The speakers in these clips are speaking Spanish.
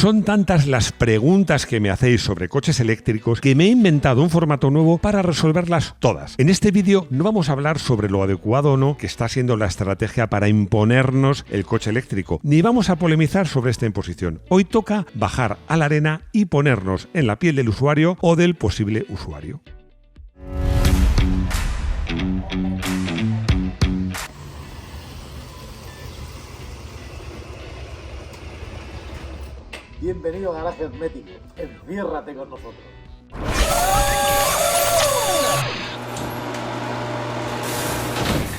Son tantas las preguntas que me hacéis sobre coches eléctricos que me he inventado un formato nuevo para resolverlas todas. En este vídeo no vamos a hablar sobre lo adecuado o no que está siendo la estrategia para imponernos el coche eléctrico, ni vamos a polemizar sobre esta imposición. Hoy toca bajar a la arena y ponernos en la piel del usuario o del posible usuario. Bienvenido a Garaje Hermético, enciérrate con nosotros.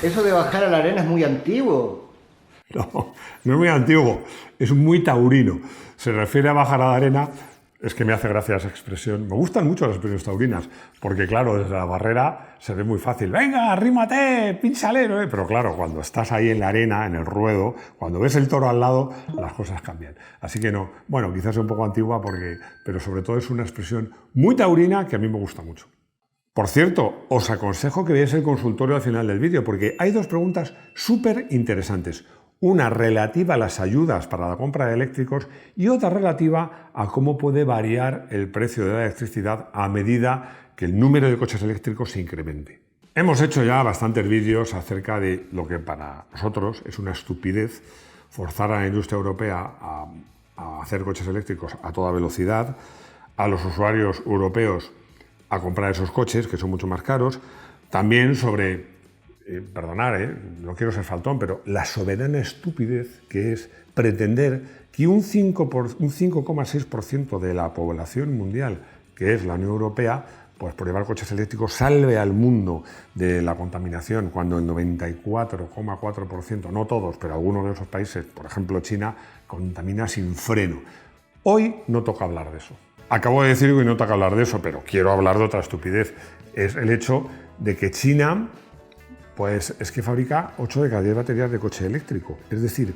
Eso de bajar a la arena es muy antiguo. No es muy antiguo, es muy taurino. Se refiere a bajar a la arena, es que me hace gracia esa expresión. Me gustan mucho las expresiones taurinas, porque claro, desde la barrera se ve muy fácil. ¡Venga, arrímate, pínchale! ¿No? Pero claro, cuando estás ahí en la arena, en el ruedo, cuando ves el toro al lado, las cosas cambian. Así que no, bueno, quizás es un poco antigua, pero sobre todo es una expresión muy taurina que a mí me gusta mucho. Por cierto, os aconsejo que veáis el consultorio al final del vídeo, porque hay dos preguntas súper interesantes. Una relativa a las ayudas para la compra de eléctricos y otra relativa a cómo puede variar el precio de la electricidad a medida que el número de coches eléctricos se incremente. Hemos hecho ya bastantes vídeos acerca de lo que para nosotros es una estupidez forzar a la industria europea a hacer coches eléctricos a toda velocidad, a los usuarios europeos a comprar esos coches, que son mucho más caros, también sobre... no quiero ser faltón, pero la soberana estupidez que es pretender que un 5,6% de la población mundial, que es la Unión Europea, pues por llevar coches eléctricos salve al mundo de la contaminación, cuando el 94,4%, no todos, pero algunos de esos países, por ejemplo China, contamina sin freno. Hoy no toca hablar de eso. Acabo de decir que no toca hablar de eso, pero quiero hablar de otra estupidez. Es el hecho de que China... pues es que fabrica 8 de cada 10 baterías de coche eléctrico. Es decir,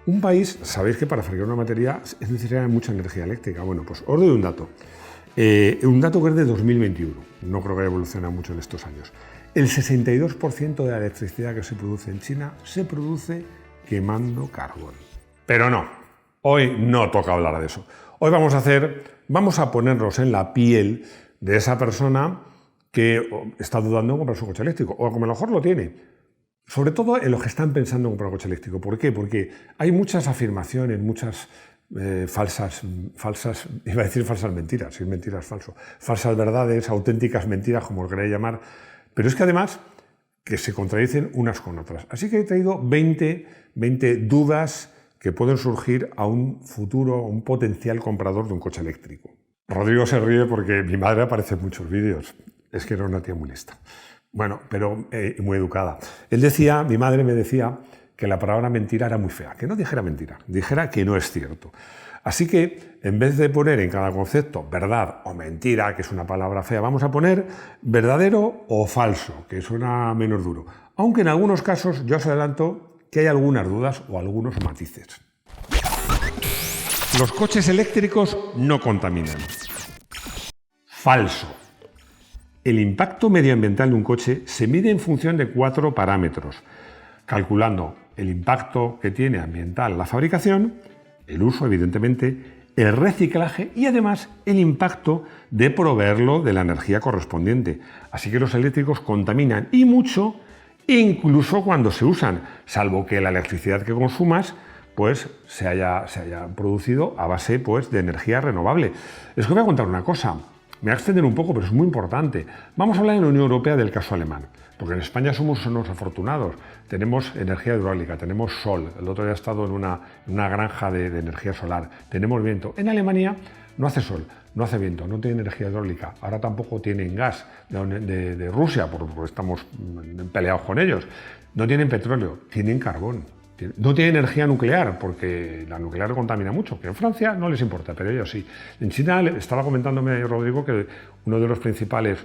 un país, sabéis que para fabricar una batería es necesaria mucha energía eléctrica. Bueno, pues os doy un dato. Un dato que es de 2021. No creo que haya evolucionado mucho en estos años. El 62% de la electricidad que se produce en China se produce quemando carbón. Pero no, hoy no toca hablar de eso. Hoy vamos a ponernos en la piel de esa persona que está dudando en comprar su coche eléctrico, o a lo mejor lo tiene. Sobre todo en los que están pensando en comprar un coche eléctrico. ¿Por qué? Porque hay muchas afirmaciones, muchas falsas, iba a decir falsas mentiras, si es mentira es falso, falsas verdades, auténticas mentiras, como lo queráis llamar, pero es que además que se contradicen unas con otras. Así que he traído 20 dudas que pueden surgir a un futuro, un potencial comprador de un coche eléctrico. Rodrigo se ríe porque mi madre aparece en muchos vídeos. Es que era una tía muy lista. Bueno, pero muy educada. Mi madre me decía que la palabra mentira era muy fea, que no dijera mentira, dijera que no es cierto. Así que, en vez de poner en cada concepto verdad o mentira, que es una palabra fea, vamos a poner verdadero o falso, que suena menos duro. Aunque en algunos casos yo os adelanto que hay algunas dudas o algunos matices. Los coches eléctricos no contaminan. Falso. El impacto medioambiental de un coche se mide en función de 4 parámetros, calculando el impacto que tiene ambiental la fabricación, el uso, evidentemente, el reciclaje y además el impacto de proveerlo de la energía correspondiente. Así que los eléctricos contaminan y mucho, incluso cuando se usan, salvo que la electricidad que consumas pues se haya producido a base pues, de energía renovable. Es que voy a contar una cosa. Me voy a extender un poco, pero es muy importante. Vamos a hablar en la Unión Europea del caso alemán, porque en España somos unos afortunados. Tenemos energía hidráulica, tenemos sol. El otro día he estado en una granja de energía solar. Tenemos viento. En Alemania no hace sol, no hace viento, no tiene energía hidráulica. Ahora tampoco tienen gas de Rusia, porque estamos peleados con ellos. No tienen petróleo, tienen carbón. No tiene energía nuclear, porque la nuclear contamina mucho, que en Francia no les importa, pero ellos sí. En China, estaba comentándome Rodrigo que uno de los principales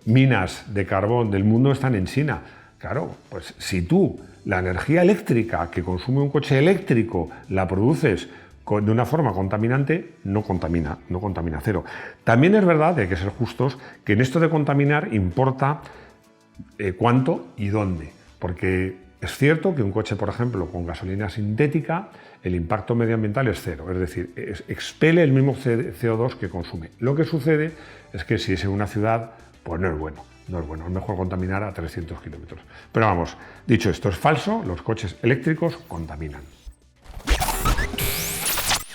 minas de carbón del mundo están en China. Claro, pues si tú la energía eléctrica que consume un coche eléctrico la produces de una forma contaminante, no contamina cero. También es verdad, hay que ser justos, que en esto de contaminar importa cuánto y dónde. Porque Es cierto que un coche, por ejemplo, con gasolina sintética, el impacto medioambiental es cero, es decir, expele el mismo CO2 que consume. Lo que sucede es que si es en una ciudad, pues no es bueno. No es bueno, es mejor contaminar a 300 kilómetros. Pero vamos, dicho esto, es falso, los coches eléctricos contaminan.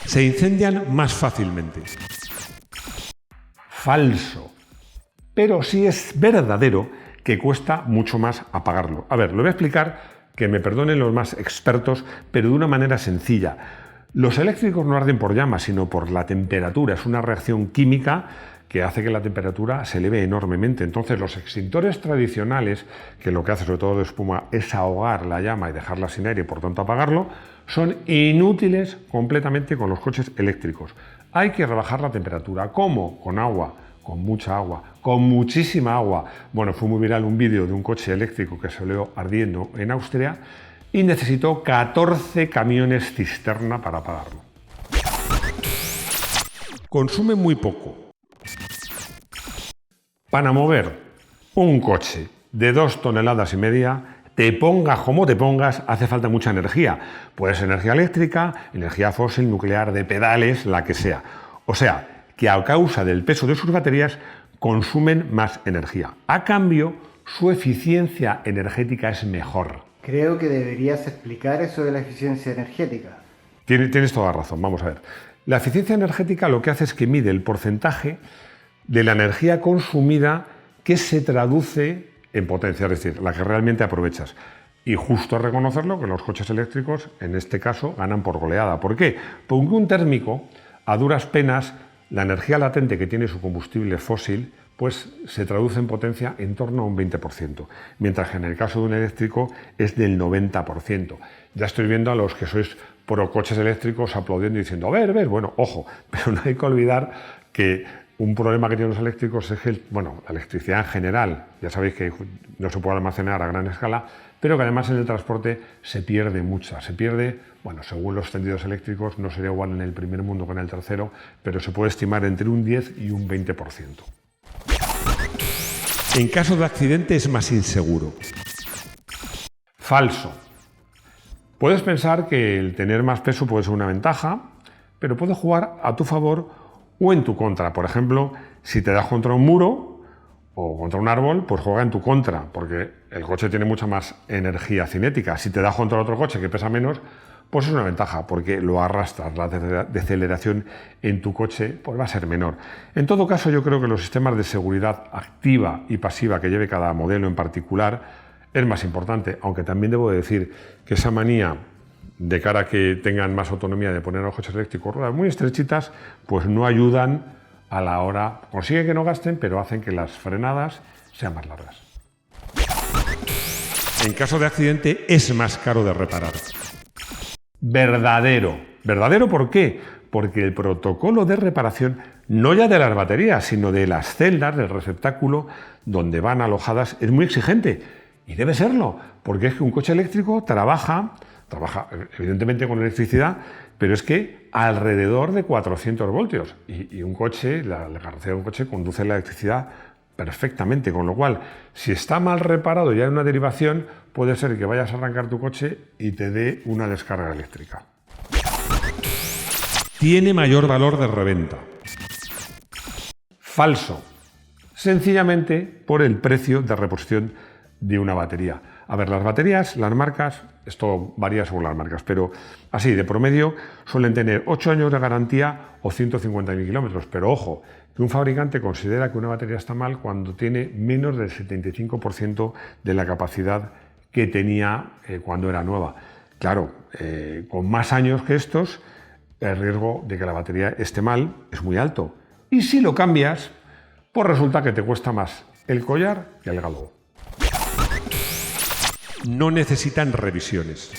Se incendian más fácilmente. Falso. Pero sí es verdadero que cuesta mucho más apagarlo. A ver, lo voy a explicar, que me perdonen los más expertos, pero de una manera sencilla. Los eléctricos no arden por llamas, sino por la temperatura. Es una reacción química que hace que la temperatura se eleve enormemente. Entonces, los extintores tradicionales, que lo que hace sobre todo de espuma es ahogar la llama y dejarla sin aire y por tanto apagarlo, son inútiles completamente con los coches eléctricos. Hay que rebajar la temperatura. ¿Cómo? Con agua. Con mucha agua, con muchísima agua. Bueno, fue muy viral un vídeo de un coche eléctrico que se oleó ardiendo en Austria y necesitó 14 camiones cisterna para apagarlo. Consume muy poco. Para mover un coche de 2,5 toneladas, te pongas como te pongas, hace falta mucha energía. Puede ser energía eléctrica, energía fósil, nuclear, de pedales, la que sea. O sea, que a causa del peso de sus baterías consumen más energía. A cambio, su eficiencia energética es mejor. Creo que deberías explicar eso de la eficiencia energética. Tienes toda razón, vamos a ver. La eficiencia energética lo que hace es que mide el porcentaje de la energía consumida que se traduce en potencia, es decir, la que realmente aprovechas. Y justo reconocerlo que los coches eléctricos, en este caso, ganan por goleada. ¿Por qué? Porque un térmico, a duras penas, la energía latente que tiene su combustible fósil, pues se traduce en potencia en torno a un 20%, mientras que en el caso de un eléctrico es del 90%. Ya estoy viendo a los que sois pro coches eléctricos aplaudiendo y diciendo, a ver, bueno, ojo, pero no hay que olvidar que un problema que tienen los eléctricos es que, la electricidad en general, ya sabéis que no se puede almacenar a gran escala, pero que además en el transporte se pierde mucha. Se pierde, según los tendidos eléctricos, no sería igual en el primer mundo que en el tercero, pero se puede estimar entre un 10 y un 20%. En caso de accidente es más inseguro. Falso. Puedes pensar que el tener más peso puede ser una ventaja, pero puede jugar a tu favor o en tu contra. Por ejemplo, si te das contra un muro o contra un árbol, pues juega en tu contra, porque el coche tiene mucha más energía cinética. Si te das contra otro coche que pesa menos, pues es una ventaja, porque lo arrastras. La deceleración en tu coche pues va a ser menor. En todo caso, yo creo que los sistemas de seguridad activa y pasiva que lleve cada modelo en particular es más importante, aunque también debo decir que esa manía de cara a que tengan más autonomía de poner a los coches eléctricos ruedas muy estrechitas, pues no ayudan a la hora, consigue que no gasten, pero hacen que las frenadas sean más largas. En caso de accidente es más caro de reparar. Verdadero. ¿Verdadero por qué? Porque el protocolo de reparación, no ya de las baterías, sino de las celdas del receptáculo donde van alojadas, es muy exigente. Y debe serlo, porque es que un coche eléctrico trabaja evidentemente con electricidad, pero es que alrededor de 400 voltios. Y un coche, la carrocería de un coche conduce la electricidad perfectamente, con lo cual, si está mal reparado y hay una derivación, puede ser que vayas a arrancar tu coche y te dé una descarga eléctrica. Tiene mayor valor de reventa. Falso. Sencillamente por el precio de reposición de una batería. A ver, las baterías, las marcas, esto varía según las marcas, pero así, de promedio, suelen tener 8 años de garantía o 150.000 kilómetros. Pero ojo, que un fabricante considera que una batería está mal cuando tiene menos del 75% de la capacidad que tenía cuando era nueva. Claro, con más años que estos, el riesgo de que la batería esté mal es muy alto. Y si lo cambias, pues resulta que te cuesta más el collar que el galgo. No necesitan revisiones.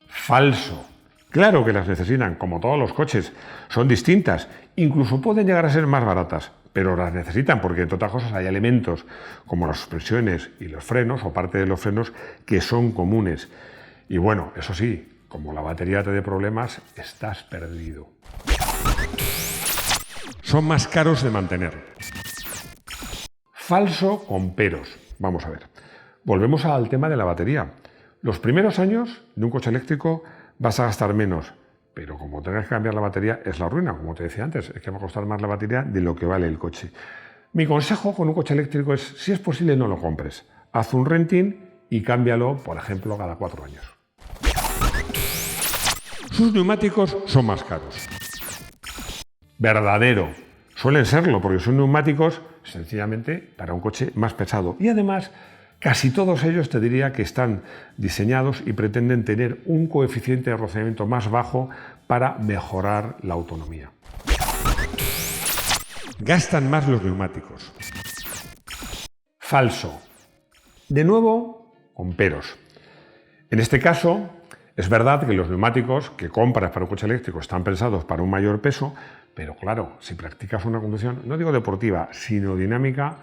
Falso. Claro que las necesitan, como todos los coches. Son distintas, incluso pueden llegar a ser más baratas, pero las necesitan porque, entre otras cosas, hay elementos como las suspensiones y los frenos, o parte de los frenos, que son comunes. Y bueno, eso sí, como la batería te dé problemas, estás perdido. Son más caros de mantener. Falso con peros. Vamos a ver. Volvemos al tema de la batería. Los primeros años de un coche eléctrico vas a gastar menos, pero como tengas que cambiar la batería es la ruina, como te decía antes, es que va a costar más la batería de lo que vale el coche. Mi consejo con un coche eléctrico es, si es posible, no lo compres. Haz un renting y cámbialo, por ejemplo, cada 4 años. Sus neumáticos son más caros. Verdadero. Suelen serlo porque son neumáticos sencillamente para un coche más pesado. Y además, casi todos ellos te diría que están diseñados y pretenden tener un coeficiente de rozamiento más bajo para mejorar la autonomía. Gastan más los neumáticos. Falso. De nuevo, con peros. En este caso, es verdad que los neumáticos que compras para un coche eléctrico están pensados para un mayor peso, pero claro, si practicas una conducción, no digo deportiva, sino dinámica,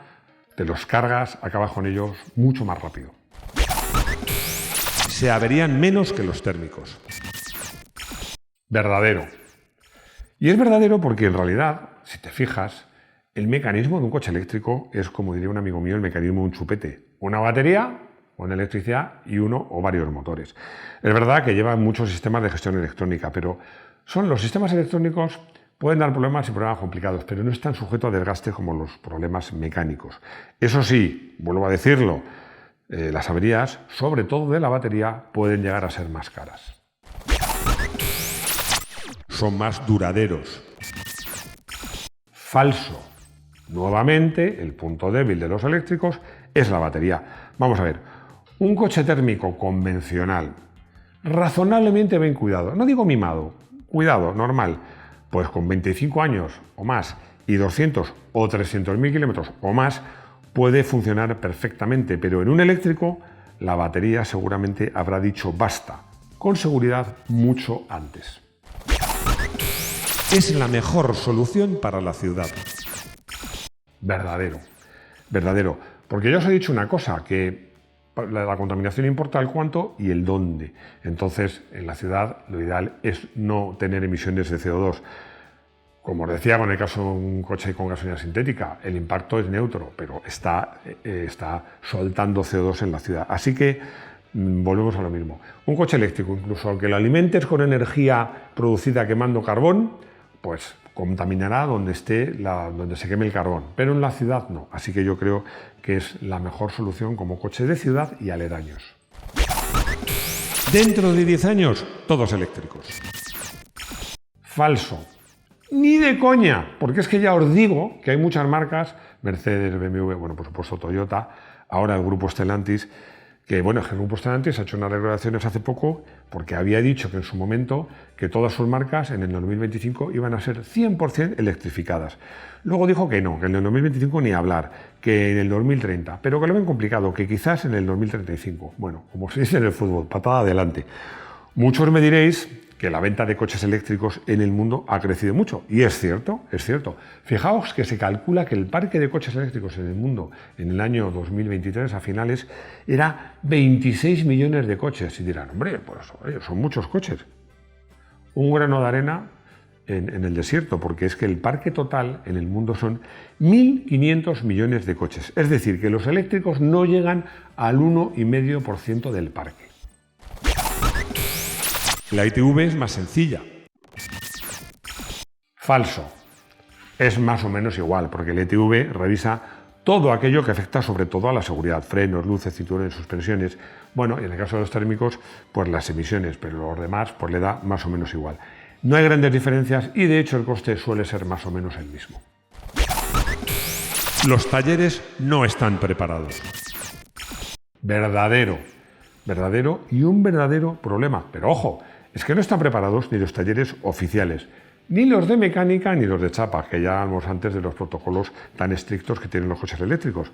te los cargas, acabas con ellos mucho más rápido. Se averían menos que los térmicos. Verdadero. Y es verdadero porque en realidad, si te fijas, el mecanismo de un coche eléctrico es, como diría un amigo mío, el mecanismo de un chupete. Una batería, una electricidad y uno o varios motores. Es verdad que llevan muchos sistemas de gestión electrónica, pero los sistemas electrónicos pueden dar problemas y problemas complicados, pero no están sujetos a desgaste como los problemas mecánicos. Eso sí, vuelvo a decirlo, las averías, sobre todo de la batería, pueden llegar a ser más caras. Son más duraderos. Falso. Nuevamente, el punto débil de los eléctricos es la batería. Vamos a ver, un coche térmico convencional, razonablemente bien cuidado, no digo mimado, cuidado, normal, pues con 25 años o más y 200 o 300.000 kilómetros o más puede funcionar perfectamente, pero en un eléctrico la batería seguramente habrá dicho basta, con seguridad mucho antes. Es la mejor solución para la ciudad. Verdadero. Verdadero. Porque ya os he dicho una cosa, que la contaminación importa el cuánto y el dónde. Entonces, en la ciudad lo ideal es no tener emisiones de CO2. Como os decía, con el caso de un coche con gasolina sintética, el impacto es neutro, pero está soltando CO2 en la ciudad. Así que volvemos a lo mismo. Un coche eléctrico, incluso aunque lo alimentes con energía producida quemando carbón, pues contaminará donde se queme el carbón, pero en la ciudad no. Así que yo creo que es la mejor solución como coche de ciudad y aledaños. Dentro de 10 años, todos eléctricos. Falso. Ni de coña, porque es que ya os digo que hay muchas marcas, Mercedes, BMW, bueno, por supuesto Toyota, ahora el grupo Stellantis, que bueno, el grupo Stellantis ha hecho unas declaraciones hace poco porque había dicho que en su momento que todas sus marcas en el 2025 iban a ser 100% electrificadas. Luego dijo que no, que en el 2025 ni hablar, que en el 2030, pero que lo ven complicado, que quizás en el 2035. Bueno, como se dice en el fútbol, patada adelante. Muchos me diréis que la venta de coches eléctricos en el mundo ha crecido mucho. Y es cierto, es cierto. Fijaos que se calcula que el parque de coches eléctricos en el mundo en el año 2023, a finales, era 26 millones de coches. Y dirán, hombre, pues son muchos coches. Un grano de arena en el desierto, porque es que el parque total en el mundo son 1.500 millones de coches. Es decir, que los eléctricos no llegan al 1,5% del parque. La ITV es más sencilla. Falso. Es más o menos igual, porque la ITV revisa todo aquello que afecta sobre todo a la seguridad, frenos, luces, cinturones, suspensiones. Bueno, y en el caso de los térmicos, pues las emisiones, pero los demás pues le da más o menos igual. No hay grandes diferencias y de hecho el coste suele ser más o menos el mismo. Los talleres no están preparados. Verdadero. Verdadero y un verdadero problema. Pero ojo, es que no están preparados ni los talleres oficiales, ni los de mecánica ni los de chapa, que ya hablamos antes de los protocolos tan estrictos que tienen los coches eléctricos.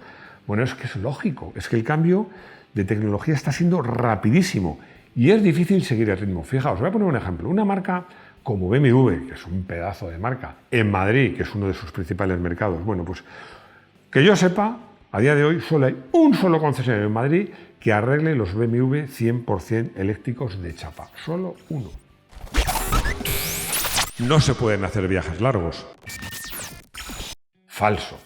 Bueno, es que es lógico, es que el cambio de tecnología está siendo rapidísimo y es difícil seguir el ritmo. Fijaos, voy a poner un ejemplo. Una marca como BMW, que es un pedazo de marca, en Madrid, que es uno de sus principales mercados, bueno, pues que yo sepa, a día de hoy solo hay un solo concesionario en Madrid que arregle los BMW 100% eléctricos de chapa. Solo uno. No se pueden hacer viajes largos. Falso.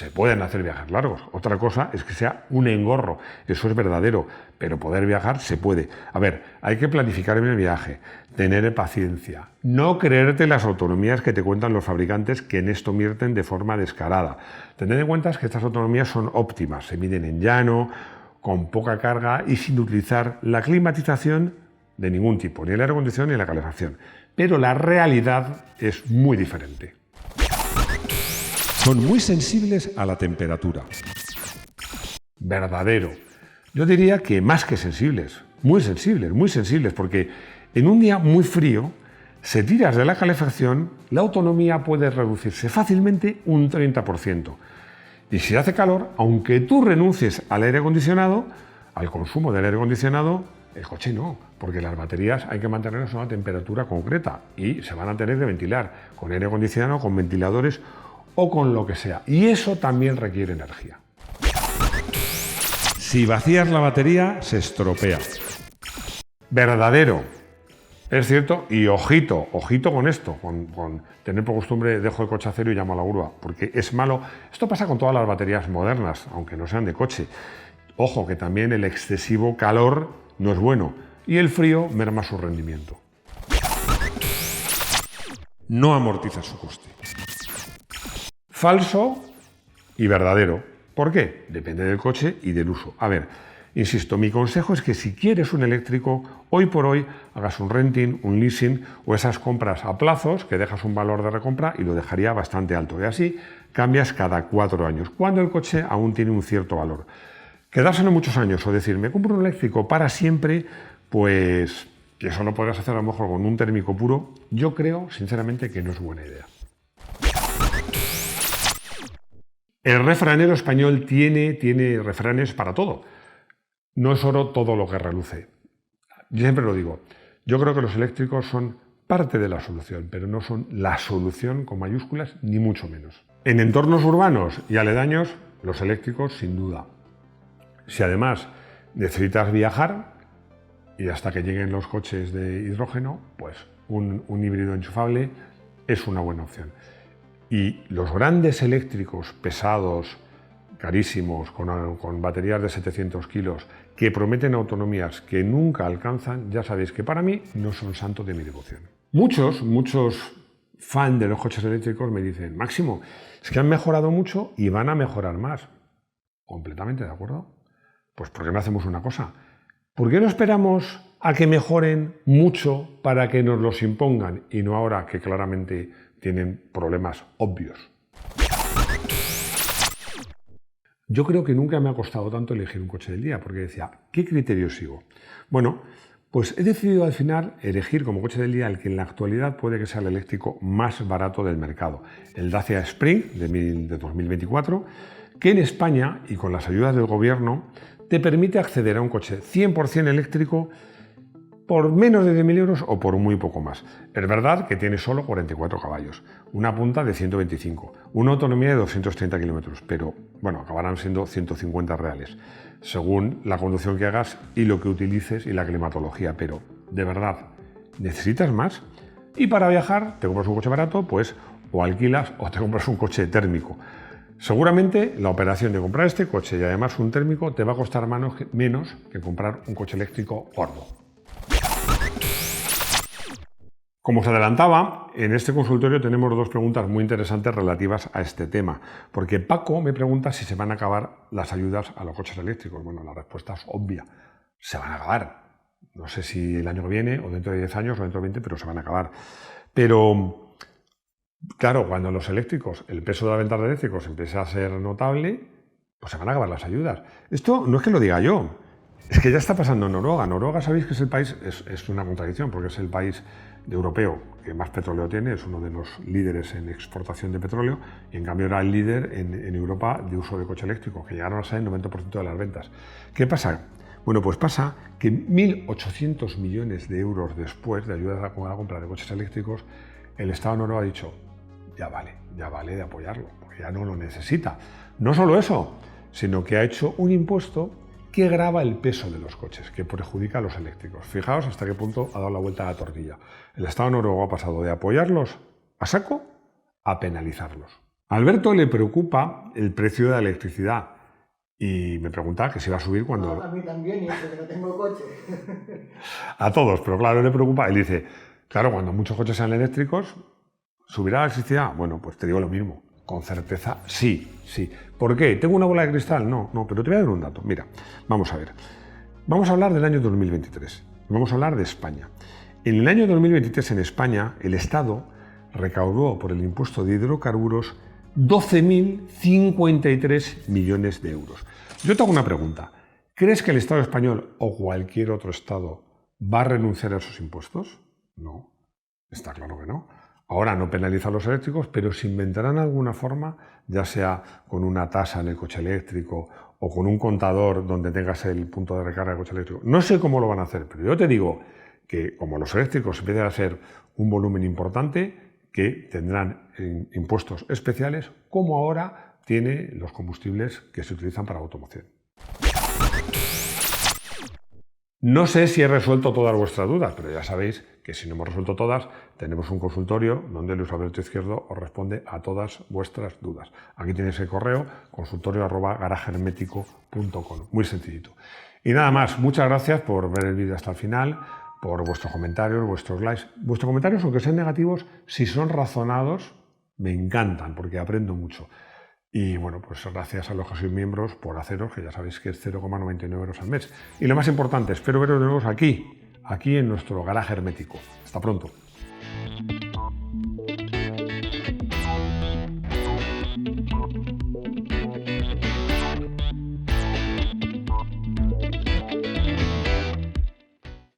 se pueden hacer viajes largos. Otra cosa es que sea un engorro, eso es verdadero, pero poder viajar se puede. A ver, hay que planificar bien el viaje, tener paciencia, no creerte las autonomías que te cuentan los fabricantes que en esto invierten de forma descarada. Tened en cuenta que estas autonomías son óptimas, se miden en llano, con poca carga y sin utilizar la climatización de ningún tipo, ni el aire acondicionado ni la calefacción. Pero la realidad es muy diferente. Son muy sensibles a la temperatura. Verdadero. Yo diría que más que sensibles, muy sensibles, porque en un día muy frío, si tiras de la calefacción, la autonomía puede reducirse fácilmente un 30%. Y si hace calor, aunque tú renuncies al aire acondicionado, al consumo del aire acondicionado, el coche no, porque las baterías hay que mantenerlas a una temperatura concreta y se van a tener que ventilar con aire acondicionado, con ventiladores o con lo que sea. Y eso también requiere energía. Si vacías la batería, se estropea. Verdadero. Es cierto, y ojito con esto, con tener por costumbre dejo el coche a cero y llamo a la grúa, porque es malo. Esto pasa con todas las baterías modernas, aunque no sean de coche. Ojo, que también el excesivo calor no es bueno y el frío merma su rendimiento. No amortiza su coste. Falso y verdadero. ¿Por qué? Depende del coche y del uso. A ver, insisto, mi consejo es que si quieres un eléctrico, hoy por hoy hagas un renting, un leasing o esas compras a plazos que dejas un valor de recompra y lo dejaría bastante alto. Y así cambias cada 4 años, cuando el coche aún tiene un cierto valor. Quedárselo muchos años o decir, me compro un eléctrico para siempre, pues que eso lo podrás hacer a lo mejor con un térmico puro. Yo creo, sinceramente, que no es buena idea. El refranero español tiene refranes para todo. No es oro todo lo que reluce. Yo siempre lo digo. Yo creo que los eléctricos son parte de la solución, pero no son la solución con mayúsculas, ni mucho menos. En entornos urbanos y aledaños, los eléctricos, sin duda. Si además necesitas viajar y hasta que lleguen los coches de hidrógeno, pues un híbrido enchufable es una buena opción. Y los grandes eléctricos pesados, carísimos, con baterías de 700 kilos, que prometen autonomías que nunca alcanzan, ya sabéis que para mí no son santos de mi devoción. Muchos fans de los coches eléctricos me dicen, Máximo, es que han mejorado mucho y van a mejorar más. Completamente de acuerdo. Pues ¿por qué no hacemos una cosa? ¿Por qué no esperamos a que mejoren mucho para que nos los impongan y no ahora que claramente tienen problemas obvios? Yo creo que nunca me ha costado tanto elegir un coche del día, porque decía, ¿qué criterio sigo? Bueno, pues he decidido al final elegir como coche del día el que en la actualidad puede que sea el eléctrico más barato del mercado, el Dacia Spring de 2024, que en España y con las ayudas del gobierno te permite acceder a un coche 100% eléctrico por menos de 10.000 euros o por muy poco más. Es verdad que tiene solo 44 caballos, una punta de 125, una autonomía de 230 kilómetros, pero bueno, acabarán siendo 150 reales, según la conducción que hagas y lo que utilices y la climatología. Pero, de verdad, ¿necesitas más? Y para viajar, te compras un coche barato, pues o alquilas o te compras un coche térmico. Seguramente la operación de comprar este coche y además un térmico te va a costar menos que comprar un coche eléctrico gordo. Como os adelantaba, en este consultorio tenemos 2 preguntas muy interesantes relativas a este tema, porque Paco me pregunta si se van a acabar las ayudas a los coches eléctricos. Bueno, la respuesta es obvia, se van a acabar. No sé si el año que viene o dentro de 10 años o dentro de 20, pero se van a acabar. Pero claro, cuando los eléctricos, el peso de la venta de eléctricos empiece a ser notable, pues se van a acabar las ayudas. Esto no es que lo diga yo, es que ya está pasando en Noruega. Noruega, sabéis que es el país, es una contradicción, porque es el país europeo que más petróleo tiene, es uno de los líderes en exportación de petróleo, y en cambio era el líder en Europa de uso de coche eléctrico, que llegaron a ser el 90% de las ventas. ¿Qué pasa? Bueno, pues pasa que 1.800 millones de euros después de ayudas a la compra de coches eléctricos, el Estado noruego ha dicho, ya vale de apoyarlo, porque ya no lo necesita. No solo eso, sino que ha hecho un impuesto que grava el peso de los coches, que perjudica a los eléctricos. Fijaos hasta qué punto ha dado la vuelta a la tortilla. El Estado noruego ha pasado de apoyarlos a saco a penalizarlos. A Alberto le preocupa el precio de la electricidad y me pregunta que si va a subir cuando... A mí también, y eso que no tengo coche. A todos, pero claro, le preocupa. Él dice, claro, cuando muchos coches sean eléctricos, ¿subirá la electricidad? Bueno, pues te digo lo mismo. Con certeza, sí, sí. ¿Por qué? ¿Tengo una bola de cristal? No, pero te voy a dar un dato. Mira, vamos a ver. Vamos a hablar del año 2023. Vamos a hablar de España. En el año 2023 en España, el Estado recaudó por el impuesto de hidrocarburos 12.053 millones de euros. Yo te hago una pregunta. ¿Crees que el Estado español o cualquier otro Estado va a renunciar a esos impuestos? No, está claro que no. Ahora no penaliza a los eléctricos, pero se inventarán alguna forma, ya sea con una tasa en el coche eléctrico o con un contador donde tengas el punto de recarga del coche eléctrico. No sé cómo lo van a hacer, pero yo te digo que como los eléctricos empiezan a ser un volumen importante, que tendrán impuestos especiales, como ahora tiene los combustibles que se utilizan para automoción. No sé si he resuelto todas vuestras dudas, pero ya sabéis que si no hemos resuelto todas, tenemos un consultorio donde Luis Alberto Izquierdo os responde a todas vuestras dudas. Aquí tenéis el correo consultorio@garagehermético.com. Muy sencillito. Y nada más, muchas gracias por ver el vídeo hasta el final, por vuestros comentarios, vuestros likes. Vuestros comentarios, aunque sean negativos, si son razonados, me encantan porque aprendo mucho. Y bueno, pues gracias a los que sois miembros por haceros, que ya sabéis que es 0,99 euros al mes. Y lo más importante, espero veros de nuevo aquí en nuestro garaje hermético. Hasta pronto.